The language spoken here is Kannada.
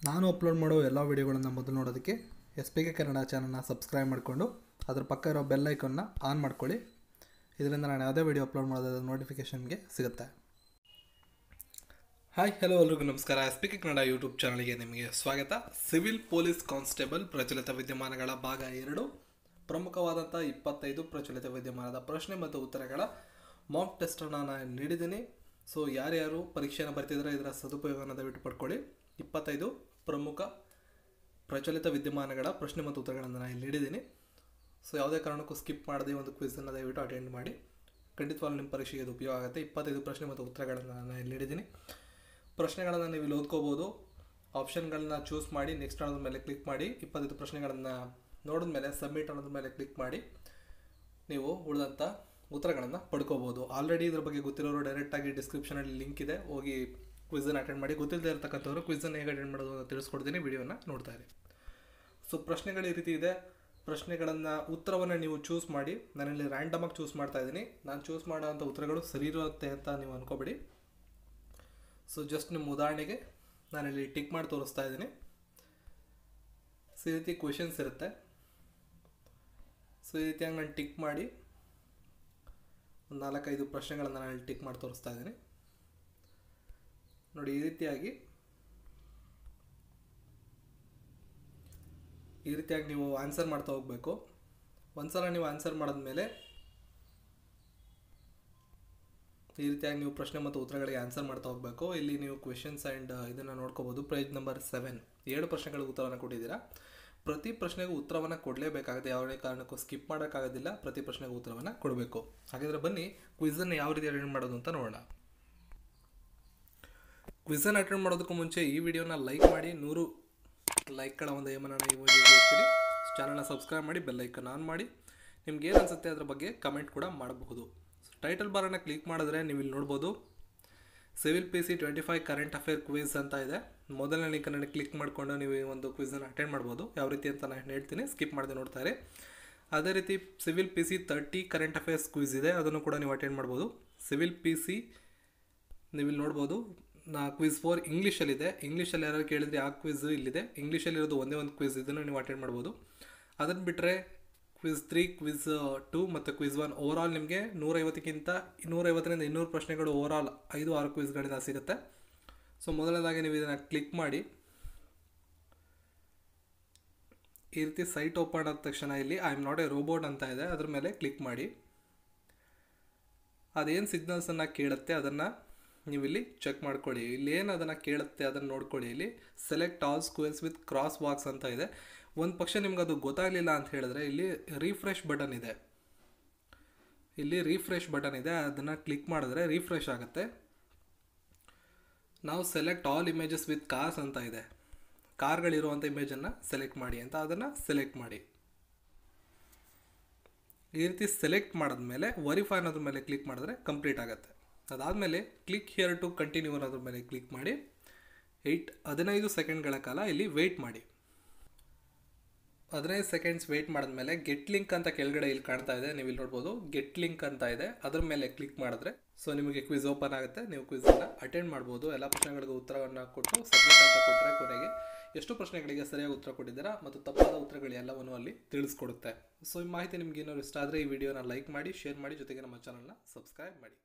ನಾನು ಅಪ್ಲೋಡ್ ಮಾಡೋ ಎಲ್ಲ ವೀಡಿಯೋಗಳನ್ನು ಮೊದಲು ನೋಡೋದಕ್ಕೆ SPK ಕನ್ನಡ ಚಾನಲ್ನ ಸಬ್ಸ್ಕ್ರೈಬ್ ಮಾಡಿಕೊಂಡು ಅದರ ಪಕ್ಕ ಇರೋ ಬೆಲ್ ಐಕನ್ನ ಆನ್ ಮಾಡ್ಕೊಳ್ಳಿ. ಇದರಿಂದ ನಾನು ಯಾವುದೇ ವೀಡಿಯೋ ಅಪ್ಲೋಡ್ ಮಾಡೋದ್ರ ನೋಟಿಫಿಕೇಷನ್ಗೆ ಸಿಗುತ್ತೆ. ಹಾಯ್ ಹಲೋ ಎಲ್ರಿಗೂ ನಮಸ್ಕಾರ. SPK ಕನ್ನಡ ಯೂಟ್ಯೂಬ್ ಚಾನಲ್ಗೆ ನಿಮಗೆ ಸ್ವಾಗತ. ಸಿವಿಲ್ ಪೊಲೀಸ್ ಕಾನ್ಸ್ಟೇಬಲ್ ಪ್ರಚಲಿತ ವಿದ್ಯಮಾನಗಳ ಭಾಗ 2 ಪ್ರಮುಖವಾದಂಥ 25 ಪ್ರಚಲಿತ ವಿದ್ಯಮಾನದ ಪ್ರಶ್ನೆ ಮತ್ತು ಉತ್ತರಗಳ ಮಾಕ್ ಟೆಸ್ಟನ್ನು ನಾನು ನೀಡಿದ್ದೀನಿ. ಸೊ ಯಾರ್ಯಾರು ಪರೀಕ್ಷೆಯನ್ನು ಬರ್ತಿದ್ರೆ ಇದರ ಸದುಪಯೋಗವನ್ನು ದಯವಿಟ್ಟು ಪಡ್ಕೊಳ್ಳಿ. 25 ಪ್ರಮುಖ ಪ್ರಚಲಿತ ವಿದ್ಯಮಾನಗಳ ಪ್ರಶ್ನೆ ಮತ್ತು ಉತ್ತರಗಳನ್ನು ನಾನು ಇಲ್ಲಿ ನೀಡಿದ್ದೀನಿ. ಸೊ ಯಾವುದೇ ಕಾರಣಕ್ಕೂ ಸ್ಕಿಪ್ ಮಾಡದೆ ಒಂದು ಕ್ವಿಝನ್ನು ದಯವಿಟ್ಟು ಅಟೆಂಡ್ ಮಾಡಿ. ಖಂಡಿತವಾಗ್ಲೂ ನಿಮ್ಮ ಪರೀಕ್ಷೆಗೆ ಇದು ಉಪಯೋಗ ಆಗುತ್ತೆ. 25 ಪ್ರಶ್ನೆ ಮತ್ತು ಉತ್ತರಗಳನ್ನು ನಾನು ಇಲ್ಲಿ ನೀಡಿದ್ದೀನಿ. ಪ್ರಶ್ನೆಗಳನ್ನು ನೀವು ಇಲ್ಲಿ ಓದ್ಕೋಬೋದು. ಆಪ್ಷನ್ಗಳನ್ನ ಚೂಸ್ ಮಾಡಿ ನೆಕ್ಸ್ಟ್ ಅನ್ನೋದ್ರ ಮೇಲೆ ಕ್ಲಿಕ್ ಮಾಡಿ 25 ಪ್ರಶ್ನೆಗಳನ್ನು ನೋಡಿದ ಮೇಲೆ ಸಬ್ಮಿಟ್ ಅನ್ನೋದ್ರ ಮೇಲೆ ಕ್ಲಿಕ್ ಮಾಡಿ ನೀವು ಉಳಿದಂಥ ಉತ್ತರಗಳನ್ನು ಪಡ್ಕೋಬೋದು. ಆಲ್ರೆಡಿ ಇದ್ರ ಬಗ್ಗೆ ಗೊತ್ತಿರೋರು ಡೈರೆಕ್ಟಾಗಿ ಡಿಸ್ಕ್ರಿಪ್ಷನಲ್ಲಿ ಲಿಂಕ್ ಇದೆ, ಹೋಗಿ ಕ್ವಿಝನ್ನು ಅಟೆಂಡ್ ಮಾಡಿ. ಗೊತ್ತಿಲ್ಲದೆ ಇರತಕ್ಕಂಥವ್ರು ಕ್ವಿಝನ್ನು ಹೇಗೆ ಅಟೆಂಡ್ ಮಾಡೋದು ಅಂತ ತಿಳಿಸ್ಕೊಡ್ತೀನಿ, ವಿಡಿಯೋನ ನೋಡ್ತಾ ಇರಿ. ಸೊ ಪ್ರಶ್ನೆಗಳು ಈ ರೀತಿ ಇದೆ. ಪ್ರಶ್ನೆಗಳನ್ನು ಉತ್ತರವನ್ನು ನೀವು ಚೂಸ್ ಮಾಡಿ. ನಾನಿಲ್ಲಿ ರ್ಯಾಂಡಮಾಗಿ ಚೂಸ್ ಮಾಡ್ತಾ ಇದ್ದೀನಿ. ನಾನು ಚೂಸ್ ಮಾಡೋಂಥ ಉತ್ತರಗಳು ಸರಿ ಇರುತ್ತೆ ಅಂತ ನೀವು ಅನ್ಕೋಬೇಡಿ. ಸೊ ಜಸ್ಟ್ ನಿಮ್ಮ ಉದಾಹರಣೆಗೆ ನಾನಿಲ್ಲಿ ಟಿಕ್ ಮಾಡಿ ತೋರಿಸ್ತಾ ಇದ್ದೀನಿ. ಸೊ ಈ ರೀತಿ ಕ್ವೆಶನ್ಸ್ ಇರುತ್ತೆ. ಸೊ ಈ ರೀತಿಯಾಗಿ ನಾನು ಟಿಕ್ ಮಾಡಿ ಒಂದು 4-5 ಪ್ರಶ್ನೆಗಳನ್ನು ನಾನು ಇಲ್ಲಿ ಟಿಕ್ ಮಾಡಿ ತೋರಿಸ್ತಾ ಇದ್ದೀನಿ ನೋಡಿ. ಈ ರೀತಿಯಾಗಿ ನೀವು ಆನ್ಸರ್ ಮಾಡ್ತಾ ಹೋಗಬೇಕು. ಒಂದ್ಸಲ ನೀವು ಆನ್ಸರ್ ಮಾಡಿದ್ಮೇಲೆ ಈ ರೀತಿಯಾಗಿ ನೀವು ಪ್ರಶ್ನೆ ಮತ್ತು ಉತ್ತರಗಳಿಗೆ ಆನ್ಸರ್ ಮಾಡ್ತಾ ಹೋಗಬೇಕು. ಇಲ್ಲಿ ನೀವು ಕ್ವೆಶನ್ಸ್ ಆ್ಯಂಡ್ ಇದನ್ನು ನೋಡ್ಕೋಬೋದು. ಪೇಜ್ ನಂಬರ್ 7 7 ಪ್ರಶ್ನೆಗಳಿಗೆ ಉತ್ತರವನ್ನು ಕೊಟ್ಟಿದ್ದೀರಾ. ಪ್ರತಿ ಪ್ರಶ್ನೆಗೂ ಉತ್ತರವನ್ನು ಕೊಡಲೇಬೇಕಾಗುತ್ತೆ. ಯಾವುದೇ ಕಾರಣಕ್ಕೂ ಸ್ಕಿಪ್ ಮಾಡೋಕ್ಕಾಗೋದಿಲ್ಲ. ಪ್ರತಿ ಪ್ರಶ್ನೆಗೂ ಉತ್ತರವನ್ನು ಕೊಡಬೇಕು. ಹಾಗಾದರೆ ಬನ್ನಿ ಕ್ವಿಝನ್ನು ಯಾವ ರೀತಿ ಅಟೆಂಡ್ ಮಾಡೋದು ಅಂತ ನೋಡೋಣ. ಕ್ವಿಝನ್ನು ಅಟೆಂಡ್ ಮಾಡೋದಕ್ಕೂ ಮುಂಚೆ ಈ ವಿಡಿಯೋನ ಲೈಕ್ ಮಾಡಿ. 100 ಲೈಕ್ಗಳ ಒಂದು ಏಮನ್ನು ನೀವು ಇರ್ತೀರಿ. ಚಾನಲ್ನ ಸಬ್ಸ್ಕ್ರೈಬ್ ಮಾಡಿ, ಬೆಲ್ ಐಕನ್ ಆನ್ ಮಾಡಿ. ನಿಮ್ಗೆ ಏನು ಅನಿಸುತ್ತೆ ಅದರ ಬಗ್ಗೆ ಕಮೆಂಟ್ ಕೂಡ ಮಾಡಬಹುದು. ಟೈಟಲ್ ಬಾರನ್ನು ಕ್ಲಿಕ್ ಮಾಡಿದ್ರೆ ನೀವು ಇಲ್ಲಿ ನೋಡ್ಬೋದು civil PC 25 current affair quiz ಅಂತ ಇದೆ. ಮೊದಲನೇ ಲಿಂಕನ್ನು ಕ್ಲಿಕ್ ಮಾಡಿಕೊಂಡು ನೀವು ಈ ಒಂದು ಕ್ವಿಝನ್ನು ಅಟೆಂಡ್ ಮಾಡ್ಬೋದು. ಯಾವ ರೀತಿ ಅಂತ ನಾನು ಹೇಳ್ತೀನಿ, ಸ್ಕಿಪ್ ಮಾಡದೆ ನೋಡ್ತಾರೆ. ಅದೇ ರೀತಿ civil PC 30 current affairs quiz ಇದೆ, ಅದನ್ನು ಕೂಡ ನೀವು ಅಟೆಂಡ್ ಮಾಡ್ಬೋದು. ಸಿವಿಲ್ PC ನೀವು ಇಲ್ಲಿ ನೋಡ್ಬೋದು. ಕ್ವಿಝ್ 4 ಇಂಗ್ಲೀಷಲ್ಲಿದೆ. ಇಂಗ್ಲೀಷಲ್ಲಿ ಯಾರು ಕೇಳಿದ್ರೆ ಆ ಕ್ವಿಝ್ ಇಲ್ಲಿದೆ. ಇಂಗ್ಲೀಷಲ್ಲಿರೋದು ಒಂದೇ ಒಂದು ಕ್ವಿಝ್, ಇದನ್ನು ನೀವು ಅಟೆಂಡ್ ಮಾಡ್ಬೋದು. ಅದನ್ನು ಬಿಟ್ಟರೆ ಕ್ವಿಝ್ 3, ಕ್ವಿಝ್ 2 ಮತ್ತು ಕ್ವಿಝ್ 1 ಓವರಾಲ್ ನಿಮಗೆ 150ರಿಂದ 200 ಪ್ರಶ್ನೆಗಳು ಓವರಾಲ್ 5-6 ಕ್ವಿಝ್ಗಳಿಂದ ಸಿಗುತ್ತೆ. ಸೊ ಮೊದಲನೇದಾಗಿ ನೀವು ಇದನ್ನು ಕ್ಲಿಕ್ ಮಾಡಿ ಈ ರೀತಿ ಸೈಟ್ ಓಪನ್ ಆದ ತಕ್ಷಣ ಇಲ್ಲಿ I am not A robot ಅಂತ ಇದೆ, ಅದ್ರ ಮೇಲೆ ಕ್ಲಿಕ್ ಮಾಡಿ. ಅದೇನು ಸಿಗ್ನಲ್ಸನ್ನು ಕೇಳುತ್ತೆ ಅದನ್ನು ನೀವು ಇಲ್ಲಿ ಚೆಕ್ ಮಾಡ್ಕೊಳ್ಳಿ. ಇಲ್ಲಿ ಏನು ಅದನ್ನು ಕೇಳುತ್ತೆ ಅದನ್ನು ನೋಡ್ಕೊಳ್ಳಿ. ಇಲ್ಲಿ select all squares with cross walks ಅಂತ ಇದೆ. ಒಂದು ಪಕ್ಷ ನಿಮ್ಗೆ ಅದು ಗೊತ್ತಾಗಲಿಲ್ಲ ಅಂತ ಹೇಳಿದ್ರೆ ಇಲ್ಲಿ ರಿಫ್ರೆಶ್ ಬಟನ್ ಇದೆ. ಅದನ್ನು ಕ್ಲಿಕ್ ಮಾಡಿದ್ರೆ ರಿಫ್ರೆಶ್ ಆಗುತ್ತೆ. ನಾವು select all images with cars ಅಂತ ಇದೆ. ಕಾರ್ಗಳಿರುವಂಥ ಇಮೇಜನ್ನು ಸೆಲೆಕ್ಟ್ ಮಾಡಿ ಅಂತ, ಅದನ್ನು ಸೆಲೆಕ್ಟ್ ಮಾಡಿ. ಈ ರೀತಿ ಸೆಲೆಕ್ಟ್ ಮಾಡಿದ್ಮೇಲೆ ವೆರಿಫೈ ಅನ್ನೋದ್ರ ಮೇಲೆ ಕ್ಲಿಕ್ ಮಾಡಿದ್ರೆ ಕಂಪ್ಲೀಟ್ ಆಗುತ್ತೆ. ಅದಾದಮೇಲೆ ಕ್ಲಿಕ್ ಹಿಯರ್ ಟು ಕಂಟಿನ್ಯೂ ಅನ್ನೋದ್ರ ಮೇಲೆ ಕ್ಲಿಕ್ ಮಾಡಿ 15 ಸೆಕೆಂಡ್ಗಳ ಕಾಲ ಇಲ್ಲಿ ವೆಯ್ಟ್ ಮಾಡಿ. 15 ಸೆಕೆಂಡ್ಸ್ ವೆಯ್ಟ್ ಮಾಡಿದ್ಮೇಲೆ ಗೆಟ್ ಲಿಂಕ್ ಅಂತ ಕೆಳಗಡೆ ಇಲ್ಲಿ ಕಾಣ್ತಾ ಇದೆ, ನೀವು ಇಲ್ಲಿ ನೋಡ್ಬೋದು ಗೆಟ್ ಲಿಂಕ್ ಅಂತ ಇದೆ. ಅದ್ರ ಮೇಲೆ ಕ್ಲಿಕ್ ಮಾಡಿದ್ರೆ ಸೊ ನಿಮಗೆ ಕ್ವಿಝ್ ಓಪನ್ ಆಗುತ್ತೆ. ನೀವು ಕ್ವಿಝನ್ನು ಅಟೆಂಡ್ ಮಾಡ್ಬೋದು. ಎಲ್ಲ ಪ್ರಶ್ನೆಗಳಿಗೂ ಉತ್ತರವನ್ನು ಕೊಟ್ಟು ಸಬ್ಮಿಟ್ ಅಂತ ಕೊಟ್ಟರೆ ಕೊನೆಗೆ ಎಷ್ಟು ಪ್ರಶ್ನೆಗಳಿಗೆ ಸರಿಯಾಗಿ ಉತ್ತರ ಕೊಟ್ಟಿದ್ದೀರಾ ಮತ್ತು ತಪ್ಪಾದ ಉತ್ತರಗಳು ಎಲ್ಲವನ್ನೂ ಅಲ್ಲಿ ತಿಳಿಸ್ಕೊಡುತ್ತೆ. ಸೊ ಈ ಮಾಹಿತಿ ನಿಮ್ಗೆ ಏನಾದ್ರು ಇಷ್ಟ ಆದರೆ ಈ ವಿಡಿಯೋನ ಲೈಕ್ ಮಾಡಿ, ಶೇರ್ ಮಾಡಿ, ಜೊತೆಗೆ ನಮ್ಮ ಚಾನಲ್ನ ಸಬ್ಸ್ಕ್ರೈಬ್ ಮಾಡಿ.